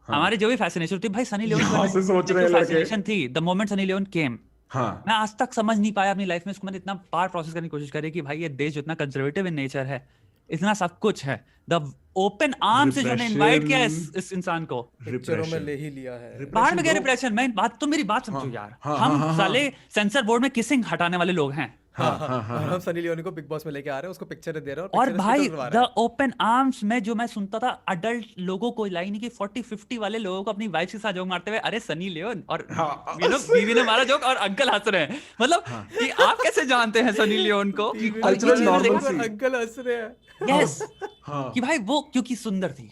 हमारे जो भी फैसिनेशन थी भाई सनी लियोन यहाँ से सोच रहे हैं लड़के। फैसिनेशन थी द मोमेंट सनी लियोन केम। हाँ मैं आज तक समझ नहीं पाया अपनी लाइफ में इसको। मैंने इतना बार प्रोसेस करने की कोशिश करी कि भाई ये देश जो इतना कंजर्वेटिव इन नेचर है, इतना सब कुछ है, द ओपन आर्म से जो ने इनवाइट किया इस इंसान को, पिक्चरों में ले ही लिया है। बाहर में क्या रिप्रेशन। मैं बात तो मेरी बात समझो यार, हम साले सेंसर बोर्ड में किसिंग हटाने वाले लोग हैं। और हम सनी लियोनी को बिग बॉस में लेके आ रहे हैं, उसको पिक्चर दे रहे हैं और भाई द ओपन आर्म्स में जो मैं सुनता था अडल्ट लोगों को लाइन की 40-50 वाले लोगों को अपनी वाइफ के साथ जोक मारते हुए, अरे सनी लियोन, और बीवी ने मारा जोक और अंकल हंस रहे हैं। मतलब कि आप कैसे जानते हैं सनी लियोन को? कल्चरल नॉर्मल अंकल हंस रहे हैं। यस कि भाई वो क्योंकि सुंदर थी।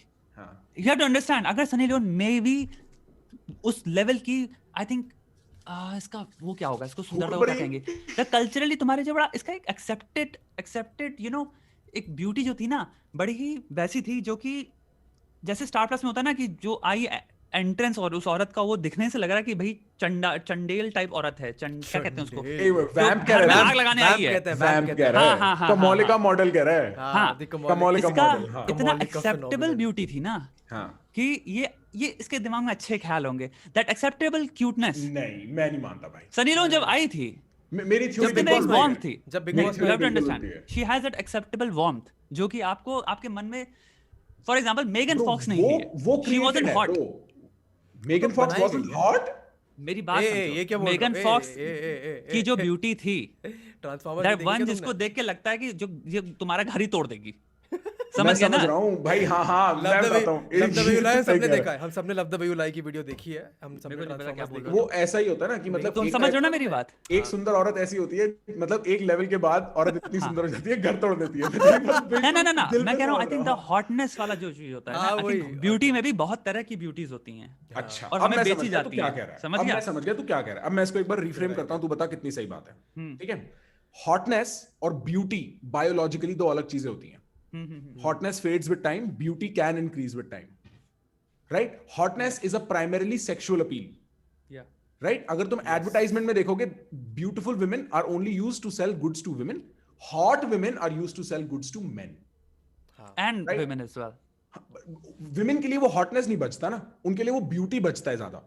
यू हैव टू अंडरस्टैंड, अगर सनी लियोन मे बी उस लेवल की, आई थिंक इसका वो क्या होगा, इसको सुंदरता को क्या कहेंगे, कल्चरली तुम्हारे जो बड़ा इसका एक एक्सेप्टेड यू नो एक ब्यूटी जो थी ना, बड़ी ही वैसी थी जो कि जैसे स्टार प्लस में होता है ना कि जो आई एंट्रेंस और उस औरत का वो दिखने से लग रहा है कि भाई चंडेल टाइप औरत है। क्या कहते हैं उसको? वैम्प कह रहा है, आग लगाने आई है। वैम्प कह रहा है, कमोले का मॉडल कह रहा है। हाँ, कमोले का इसका मॉडल इतना एक्सेप्टेबल ब्यूटी थी ना कि ये इसके दिमाग में अच्छे ख्याल होंगे, दैट एक्सेप्टेबल क्यूटनेस। नहीं, मैं नहीं मानता भाई। सनी लियोन जब आई थी, मेरी थ्योरी जब एक वार्मथ थी, जब big boss you have to understand, she has that acceptable warmth जो कि आपको आपके मन में, फॉर एग्जांपल मेगन फॉक्स नहीं थी, वो she wasn't hot। Megan Fox wasn't hot। मेरी बात ये क्या समझो, बोल मेगन रहे हो? फॉक्स ए, की जो ब्यूटी थी, ट्रांसफॉर्मर दैट वन जिसको देख के लगता है कि जो ये तुम्हारा घर ही तोड़ देगी। मैं समझ गया ना? समझ रहा हूँ भाई। हाँ मैं बताता हूँ, love the way you lie सबने देखा है, हम सबने love the way you lie की वीडियो देखी है, हम सबने ट्रांसफॉर्मर्स देखी है। वो ऐसा ही होता है ना कि मतलब तुम समझ रहे हो ना मेरी बात? एक सुंदर औरत ऐसी होती है, मतलब एक लेवल के बाद औरत इतनी सुंदर हो जाती है घर तोड़ देती है। ना मैं कह रहा हूँ, आई थिंक द हॉटनेस वाला जो चीज होता है ना, आई थिंक ब्यूटी में भी बहुत तरह की ब्यूटीज होती हैं। अच्छा, और हमें बेची जाती है। समझ गया, समझ गया तू क्या कह रहा है। अब मैं इसको एक बार रिफ्रेम करता हूँ, तू बता कितनी सही बात है। ठीक है, हॉटनेस और ब्यूटी बायोलॉजिकली दो अलग चीजें होती हैं। Hotness fades with time, beauty can increase with time, right? Hotness is a primarily sexual appeal, right? अगर तुम advertisement में देखोगे, beautiful women are only used to sell goods to women, hot women are used to sell goods to men, and right? women as well. women के लिए वो hotness नहीं बचता ना, उनके लिए वो beauty बचता है ज्यादा।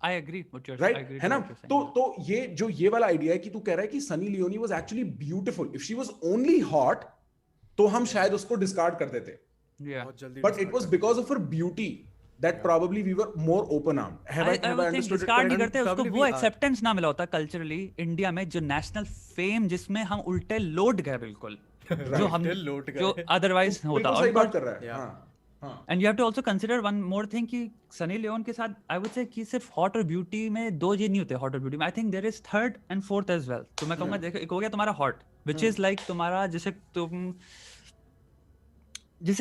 I agree with your right? है ना? तो ये वाला आइडिया है कि तू कह रहा है कि Sunny Leone was actually beautiful. If she was only hot, तो हम शायद उसको डिस्कार्ड कर देते, but it was because of her beauty that probably we were more open armed. Have I understood? Discard नहीं करते उसको, वो एक्सेप्टेंस ना मिला होता कल्चरली इंडिया में, जो नेशनल फेम जिसमें हम उल्टे लोट गए बिल्कुल, जो हम जो अदरवाइज होता। और सही बात कर रहा है। हां, and you have to also consider one more thing कि सनी लियोन के साथ आई वुड से कि सिर्फ हॉट और ब्यूटी में दो ये नहीं होते। हॉट और ब्यूटी में I think there is third and fourth as well. तो मैं कहूंगा देखो, एक हो गया तुम्हारा हॉट, व्हिच इज लाइक तुम्हारा जिसे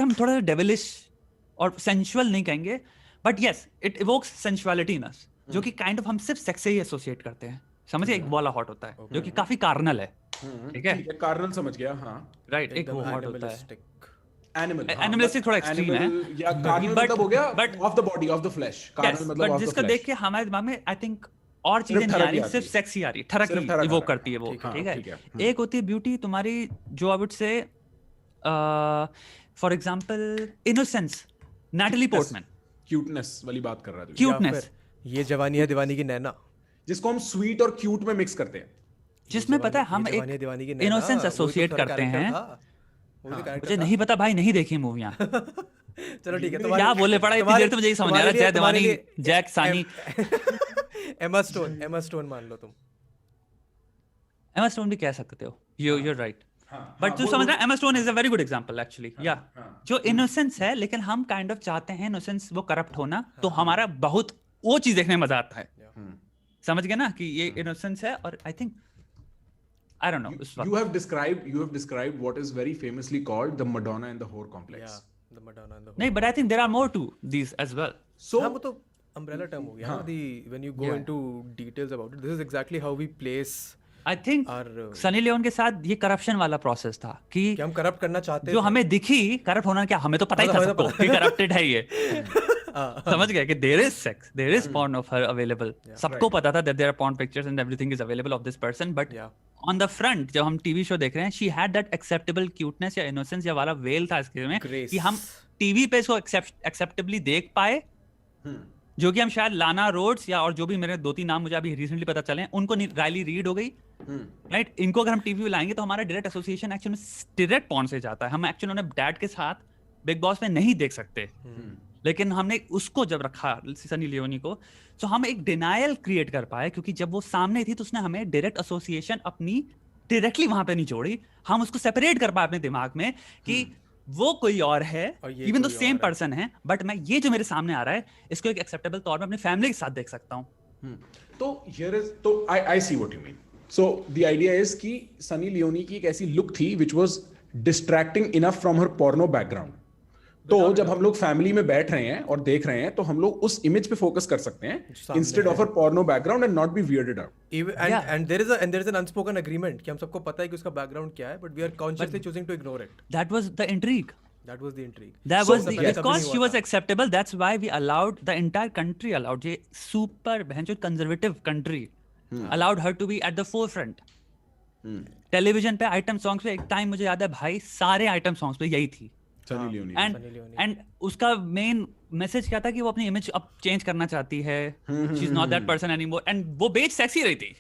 हम थोड़ा डेविलिश और सेंसुअल नहीं कहेंगे, but yes it evokes sensuality in us, जो कि काइंड ऑफ हम सिर्फ सेक्स से ही एसोसिएट करते हैं। समझिए, एक वाला हॉट होता है जो कि काफी कार्नल है। ठीक है, कार्नल समझ गया। हां, राइट, एक वो हॉट होता है एनिमलिस्टिक, थोड़ा एक्सट्रीम है, या कार्नल मतलब हो गया of the body, of the flash. Carnal मतलब ऑफ द फ्लैश, जिसको देख के हमारे दिमाग में आई थिंक और चीजें नहीं आ रही, सिर्फ सेक्स ही आ रही, ठरक ही इवोक करती है वो। ठीक है, एक होती है ब्यूटी तुम्हारी जो I would say for example innocence, Natalie Portman, cuteness वाली बात कर रहा है। क्यूटनेस, ये जवानी है दीवानी की नैना, जिसको हम स्वीट और क्यूट में मिक्स करते हैं, जिसमें पता है हम एक इनोसेंस एसोसिएट करते हैं। मुझे नहीं पता भाई, नहीं देखी मूवियां। चलो ठीक है, क्या बोले पड़ा इतनी देर, तो मुझे समझ आ रहा है। जय दीवानी, जैक सानी, एमा स्टोन मान लो तुम। एमा स्टोन भी कह सकते हो, you're right। बट तू समझ रहा है, Emma Stone is a very good example actually. या जो इनोसेंस है, लेकिन हम काइंड ऑफ चाहते हैं इनोसेंस वो करप्ट होना, तो हमारा बहुत वो चीज देखने में मजा आता है। समझ गए ना कि ये इनोसेंस है। और I think I don't know. You have described what is very famously called the Madonna and the whore complex. Yeah, the Madonna and the whore. नहीं, but I think there are more to these as well. So वो तो umbrella term हो गया ना, when you go into details about it, this is exactly how we place. I think Sunny Leone के साथ ये corruption वाला प्रोसेस था कि हम करप्ट करना चाहते जो हमें दिखी करप्ट होना, क्या हमें तो पता ही था सबको कि करप्टेड है ये। समझ गए कि there is sex, there is porn of her available. सबको पता था that there are porn pictures and everything is available of this person, but on the front जब हम टीवी शो देख रहे हैं, she had that acceptable cuteness या innocence या वाला वेल था इसके में कि हम टीवी पे इसको acceptably देख पाए जो कि हम शायद लाना रोड्स या और जो भी मेरे 2-3 नाम मुझे अभी रिसेंटली पता चले उनको राइली रीड हो गई, राइट। इनको अगर हम टीवी पे लाएंगे तो हमारा डायरेक्ट एसोसिएशन एक्चुअली में डायरेक्ट पॉर्न से जाता है। हम एक्चुअली उन्हें डैड के साथ बिग बॉस में नहीं देख सकते, लेकिन हमने उसको जब रखा सनी लियोनी को, तो हम एक डिनायल क्रिएट कर पाए, क्योंकि जब वो सामने थी तो उसने हमें डायरेक्ट एसोसिएशन अपनी डायरेक्टली वहां पे नहीं जोड़ी। हम उसको सेपरेट कर पाए अपने दिमाग में कि वो कोई और है, इवन दो सेम पर्सन है, बट मैं ये जो मेरे सामने आ रहा है इसको एक एक्सेप्टेबल तौर पे अपनी फैमिली के साथ देख सकता हूँ। तो हियर इज, तो I see what you mean. So the idea is कि सनी लियोनी की एक ऐसी लुक थी which was distracting enough from her porno background. तो जब हम लोग फैमिली में बैठ रहे हैं और देख रहे हैं तो हम लोग उस इमेज पे फोकस कर सकते हैं instead of a porno background and not be weirded out. And there is an unspoken agreement कि हम सबको पता है कि उसका बैकग्राउंड क्या है, but we are consciously choosing to ignore it. That was the intrigue. That was the intrigue. That So was the, पहले because कभी she नहीं was हुआ था. acceptable, that's why we allowed the entire country allowed, ये super बहनचोद conservative country allowed her to be at the forefront. Television पे item songs पे एक time मुझे याद है भाई, सारे आइटम सॉन्ग्स पे यही थी। सनी लियोनी। एंड उसका मेन मैसेज क्या था कि वो अपनी इमेज अब चेंज करना चाहती है, she is not that person anymore, and वो बेच सेक्सी रही थी।